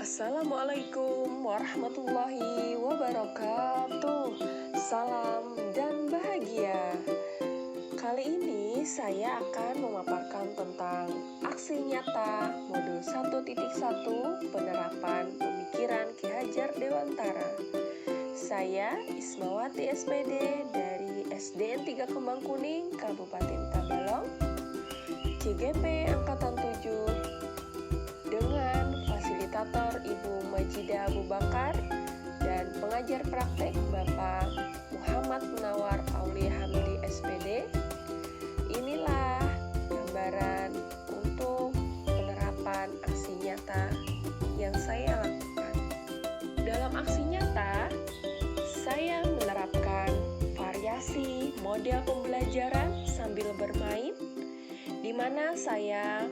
Assalamualaikum warahmatullahi wabarakatuh. Salam dan bahagia. Kali ini saya akan memaparkan tentang aksi nyata modul 1.1 penerapan pemikiran Ki Hajar Dewantara. Saya Ismawati SPD dari SDN 3 Kembang Kuning, Kabupaten Tabalong, CGP Angkatan 7, dengan fasilitator Ibu Majidah Abu Bakar dan pengajar praktek Bapak Muhammad Munawar Aulia Hamdi SPD. Inilah gambaran untuk penerapan aksi nyata yang saya lakukan. Dalam aksi nyata, saya menerapkan variasi model pembelajaran sambil bermain, di mana saya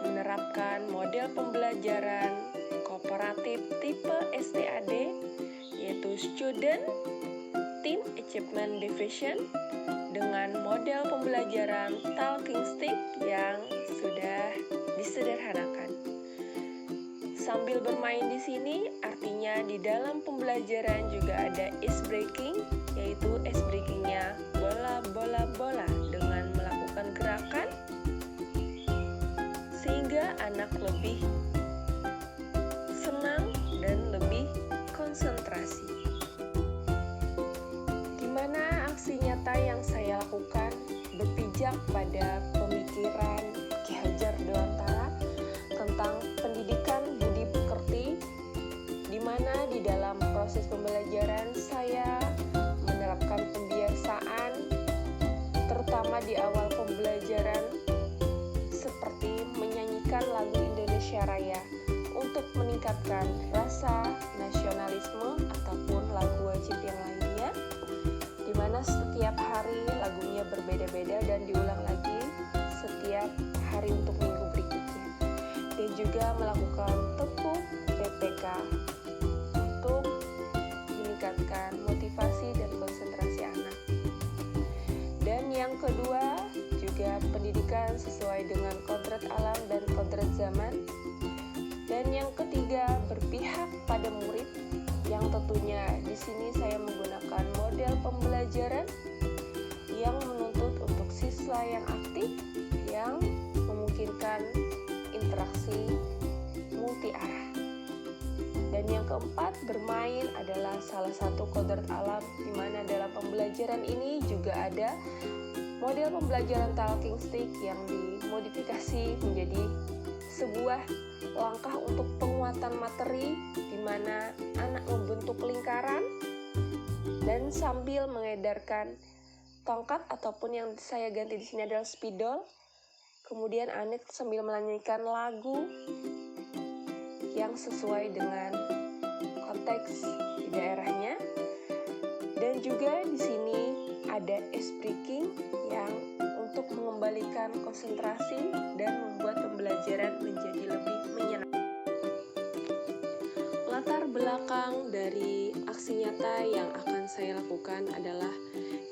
menerapkan model pembelajaran kooperatif tipe STAD, yaitu Student Team Achievement Division, dengan model pembelajaran Talking Stick yang sudah disederhanakan. Sambil bermain di sini artinya di dalam pembelajaran juga ada ice breaking, yaitu ice breakingnya bola dengan melakukan gerakan sehingga anak lebih senang dan lebih konsentrasi. Di mana aksi nyata yang saya lakukan berpijak pada pemikiran Ki Hajar Dewantara tentang pendidikan budi pekerti, di mana di dalam proses pembelajaran saya menerapkan pembiasaan, terutama di awal pembelajaran, seperti menyanyikan lagu Indonesia Raya untuk meningkatkan rasa nasionalisme ataupun lagu wajib yang lainnya, di mana setiap hari lagunya berbeda-beda dan diulang lagi setiap hari untuk minggu berikutnya. Dan juga melakukan tepuk PPK untuk meningkatkan motivasi dan konsentrasi anak. Dan yang kedua, juga pendidikan sesuai dengan kodrat alam dan kodrat zaman. Dan yang ketiga, berpihak pada murid, yang tentunya di sini saya menggunakan model pembelajaran yang menuntut untuk siswa yang aktif, yang memungkinkan interaksi multi arah. Dan yang keempat, bermain adalah salah satu kodrat alam, di mana dalam pembelajaran ini juga ada model pembelajaran talking stick yang dimodifikasi menjadi sebuah langkah untuk penguatan materi, di mana anak membentuk lingkaran dan sambil mengedarkan tongkat ataupun yang saya ganti di sini adalah spidol. Kemudian anak sambil menyanyikan lagu yang sesuai dengan konteks di daerahnya. Dan juga di sini ada ice breaking yang untuk mengembalikan konsentrasi dan membuat pembelajaran menjadi lebih menyenangkan. Latar belakang dari aksi nyata yang akan saya lakukan adalah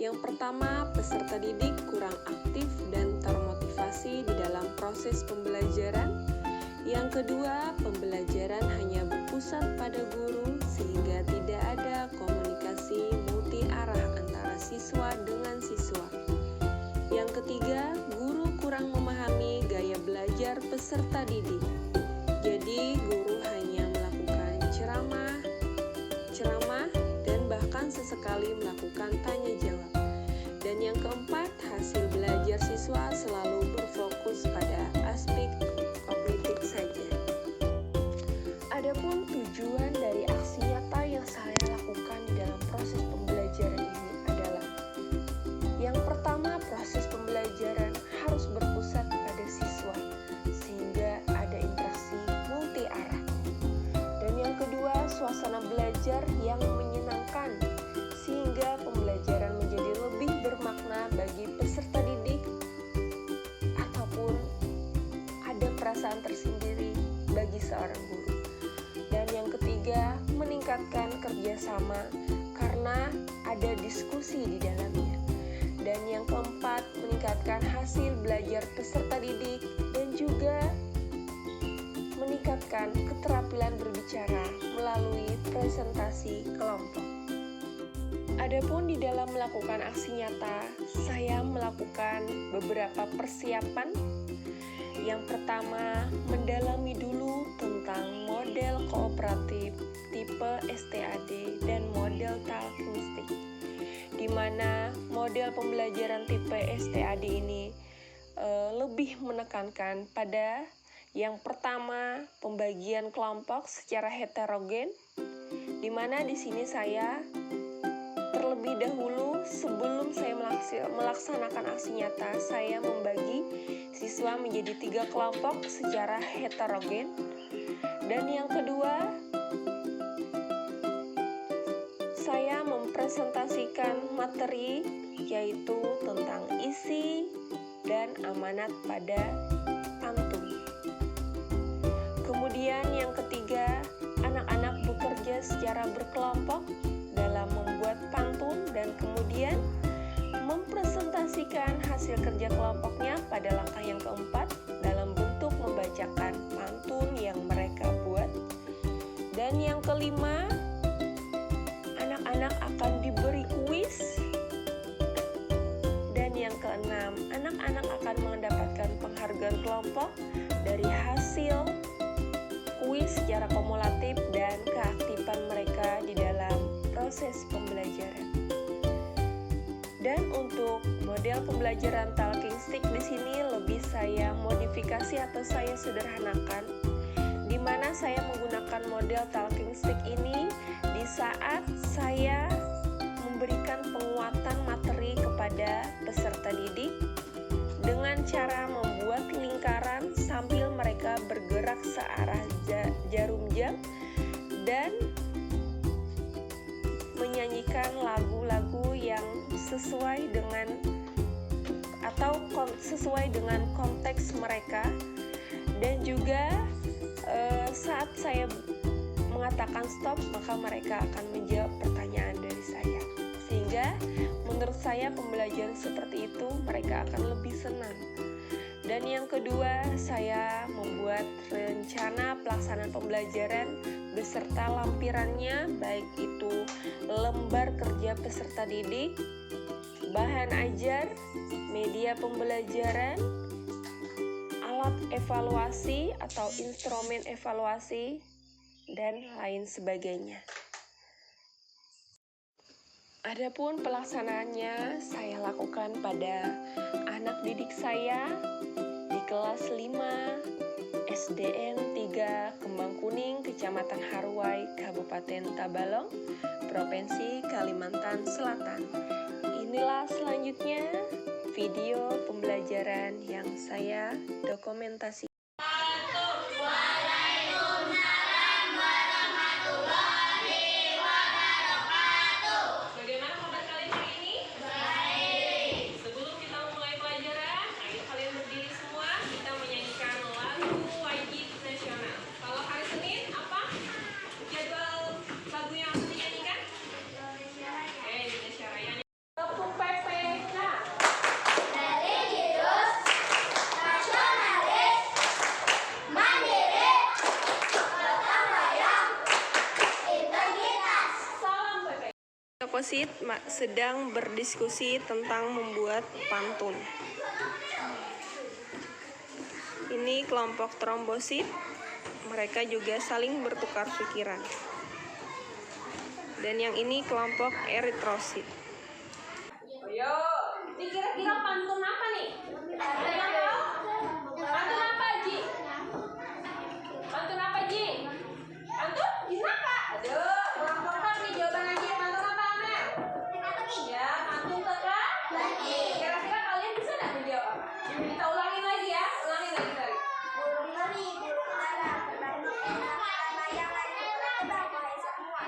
yang pertama, peserta didik kurang aktif dan termotivasi di dalam proses pembelajaran. Yang kedua, pembelajaran hanya berpusat pada guru sehingga tidak ada komunikasi multi arah antara siswa dengan siswa. Yang ketiga, guru kurang memahami gaya belajar peserta didik. Jadi, guru hanya melakukan ceramah, dan bahkan sesekali melakukan tanya jawab. Dan yang keempat, hasil belajar siswa selalu berfokus pada aspek kognitif saja. Adapun tujuan dari aksi nyata yang saya lakukan di dalam proses pembelajaran ini adalah yang pertama, proses pembelajaran harus berpusat pada siswa sehingga ada interaksi multi arah. Dan yang kedua, suasana belajar yang menyenangkan sehingga pembelajaran menjadi lebih bermakna bagi peserta didik ataupun ada perasaan tersendiri bagi seorang guru. Dan yang ketiga, meningkatkan kerjasama karena ada diskusi di dalamnya. Dan yang keempat, meningkatkan hasil belajar peserta didik dan juga meningkatkan keterampilan berbicara melalui presentasi kelompok. Adapun di dalam melakukan aksi nyata, saya melakukan beberapa persiapan. Yang pertama, mendalami dulu tentang model kooperatif tipe STAD dan model talking stick, di mana model pembelajaran tipe STAD ini lebih menekankan pada yang pertama, pembagian kelompok secara heterogen, di mana di sini saya terlebih dahulu sebelum saya melaksanakan aksi nyata, saya membagi siswa menjadi 3 kelompok secara heterogen. Dan yang kedua, saya mempresentasikan materi yaitu tentang isi dan amanat pada pantun. Kemudian yang ketiga, anak-anak bekerja secara berkelompok dalam membuat pantun dan kemudian mempresentasikan hasil kerja kelompoknya pada langkah yang keempat dalam bentuk membacakan pantun yang mereka buat. Dan yang kelima, anak-anak akan diberi kuis. Dan yang keenam, anak-anak akan mendapatkan penghargaan kelompok dari hasil kuis secara kumulatif dan keaktifan mereka di dalam proses pembelajaran. Dan untuk model pembelajaran talking stick di sini lebih saya modifikasi atau saya sederhanakan, di mana saya menggunakan model talking stick ini di saat saya memberikan penguatan materi kepada peserta didik dengan cara membuat lingkaran sambil mereka bergerak searah jarum jam dan menyanyikan lagu-lagu yang sesuai dengan konteks mereka. Dan juga saat saya mengatakan stop, maka mereka akan menjawab pertanyaan dari saya. Sehingga menurut saya pembelajaran seperti itu mereka akan lebih senang. Dan yang kedua, saya membuat rencana pelaksanaan pembelajaran beserta lampirannya, baik itu lembar kerja peserta didik, bahan ajar, media pembelajaran, alat evaluasi atau instrumen evaluasi, dan lain sebagainya. Adapun pelaksanaannya saya lakukan pada anak didik saya di kelas 5 SDN 3 Kembang Kuning, Kecamatan Haruai, Kabupaten Tabalong, Provinsi Kalimantan Selatan. Inilah selanjutnya video pembelajaran yang saya dokumentasi. Komposit sedang berdiskusi tentang membuat pantun. Ini kelompok trombosit, mereka juga saling bertukar pikiran. Dan yang ini kelompok eritrosit. Ayo, ini kira-kira pantun apa nih? Pantun apa, Ji? Pantun apa, Ji? Pantun? Bisa Kak? Aduh, kelompok nih jawaban aja. Pantun apa, Amel? Ya, pantun teka. Kira-kira kalian bisa nggak menjawab apa? Kita ulangin lagi ya, ulangin lagi tadi. Burung meri, burung dara, berbanding enak, layang lagi terbang, mulai semua.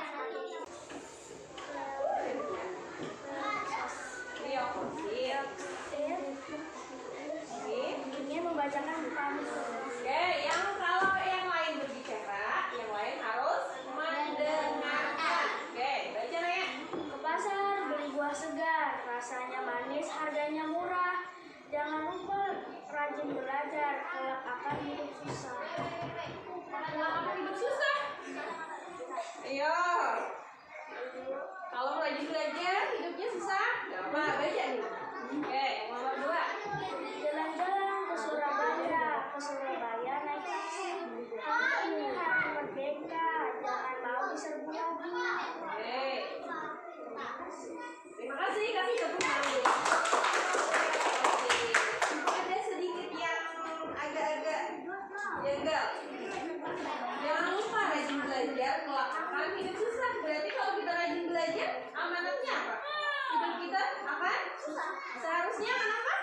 Iya, kasih tepuk tangan dulu. Ada sedikit yang agak-agak jengkel. Jangan lupa rajin belajar, kelak akan hidup susah. Berarti kalau kita rajin belajar, amanatnya apa? Hidup kita akan susah. Seharusnya akan apa?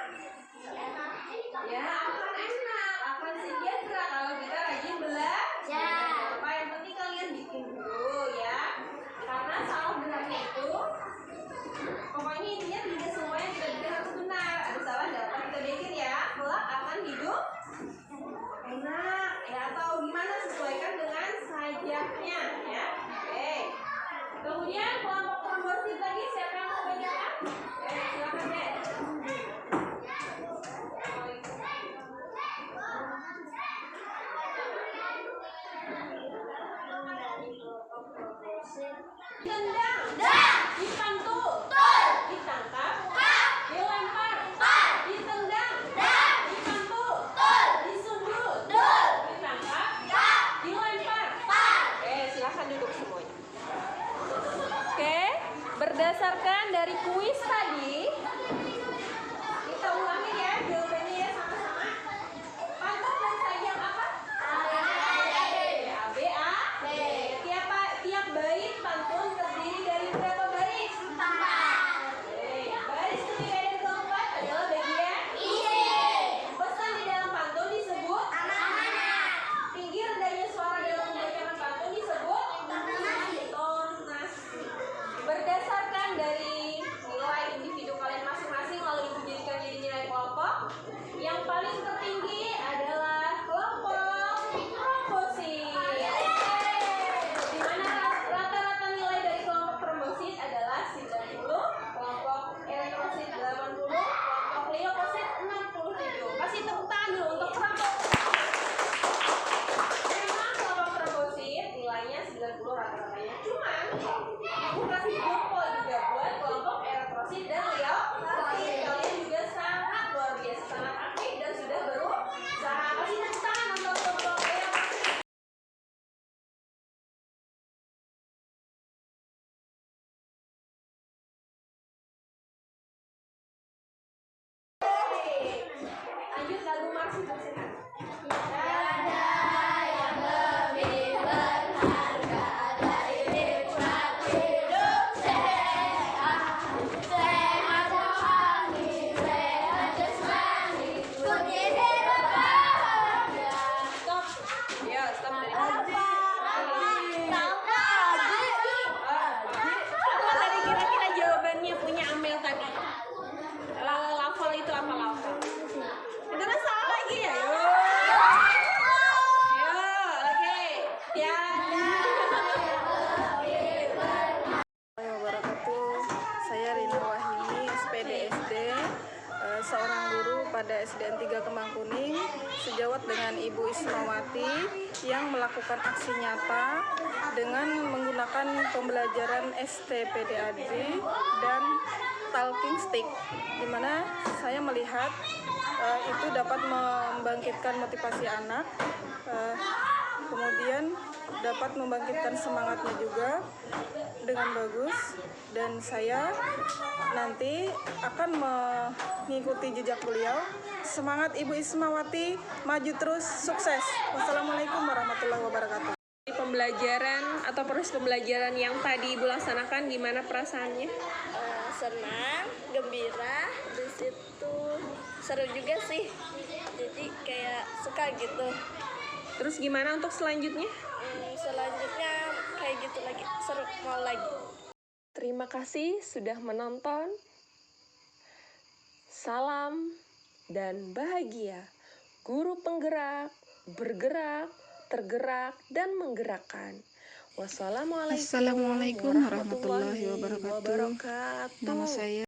Ya, akan enak, akan sejahtera kalau kita rajin belajar. Apa yang penting kalian bikin dulu ya. Karena salah benarnya itu, pokoknya intinya tidak semua yang kita bikin harus benar. Ada salah dapat kita bikin ya. Kelak akan hidup enak ya, atau gimana, sesuaikan dengan sajaknya ya. Oke. Kemudian kelompok trombosit lagi, siapa yang mau bacakan? Silakan deh. Ditendang, dipantul, ditangkap, dilempar, ditendang, dipantul, disundul, ditangkap, dilempar. Oke, silahkan duduk semuanya. Oke, berdasarkan dari kuis tadi, kita ulangi ya jawabannya ya sama-sama. Pantul dan sayang apa? A, B, A. Tiap bait pantun terdiri dari berapa baris? 4. Baris ketiga dan keempat adalah bagian isi. Pesan di dalam pantun disebut amanat. Tinggi rendahnya suara dalam pembacaan pantun disebut tonasi. Berdasarkan dari nilai individu kalian masing-masing, lalu ibu jadikan jadi nilai kelompok. Yang paling tertinggi adalah kelompok trombosit. Di mana rata-rata nilai dari kelompok trombosit adalah 90, kelompok eritrosit 80, kelompok leukosit 67. Kasih tepuk tangan dulu untuk kelompok. Memang kelompok trombosit nilainya 90 rata-ratanya. Cuman ibu kasih jempol juga buat kelompok eritrosit dan leukosit. Kalian juga sangat luar biasa, sangat aktif dan sudah berusaha. Kasih tepuk tangan untuk kelompok eritrosit. Lanjut lagu Marsih Bersehat. Tiada yang lebih berharga dari nikmat hidup sehat, sehat rohani, sehat jasmani, kunci hidup bahagia. Stop. Ya, stop dari tadi kira-kira jawabannya punya Amel tadi. Lafal itu apa lafal? Itu kan salah lagi ya. Oke. Tiada. Wabarakatuh. Saya Rina Wahini, SPD SD, seorang guru pada SDN 3 Kembang Kuning, sejawat dengan Ibu Ismawati yang melakukan aksi nyata dengan menggunakan pembelajaran STPDAD dan talking stick, di mana saya melihat itu dapat membangkitkan motivasi anak, kemudian dapat membangkitkan semangatnya juga dengan bagus, dan saya nanti akan mengikuti jejak beliau. Semangat Ibu Ismawati, maju terus, sukses. Wassalamualaikum warahmatullahi wabarakatuh. Pembelajaran atau proses pembelajaran yang tadi ibu laksanakan, gimana perasaannya? Senang, gembira, di situ seru juga sih. Jadi kayak suka gitu. Terus gimana untuk selanjutnya? Selanjutnya kayak gitu lagi, seru, mau lagi. Terima kasih sudah menonton. Salam dan bahagia. Guru penggerak, bergerak, tergerak, dan menggerakkan. Wassalamualaikum Assalamualaikum warahmatullahi wabarakatuh. Nama saya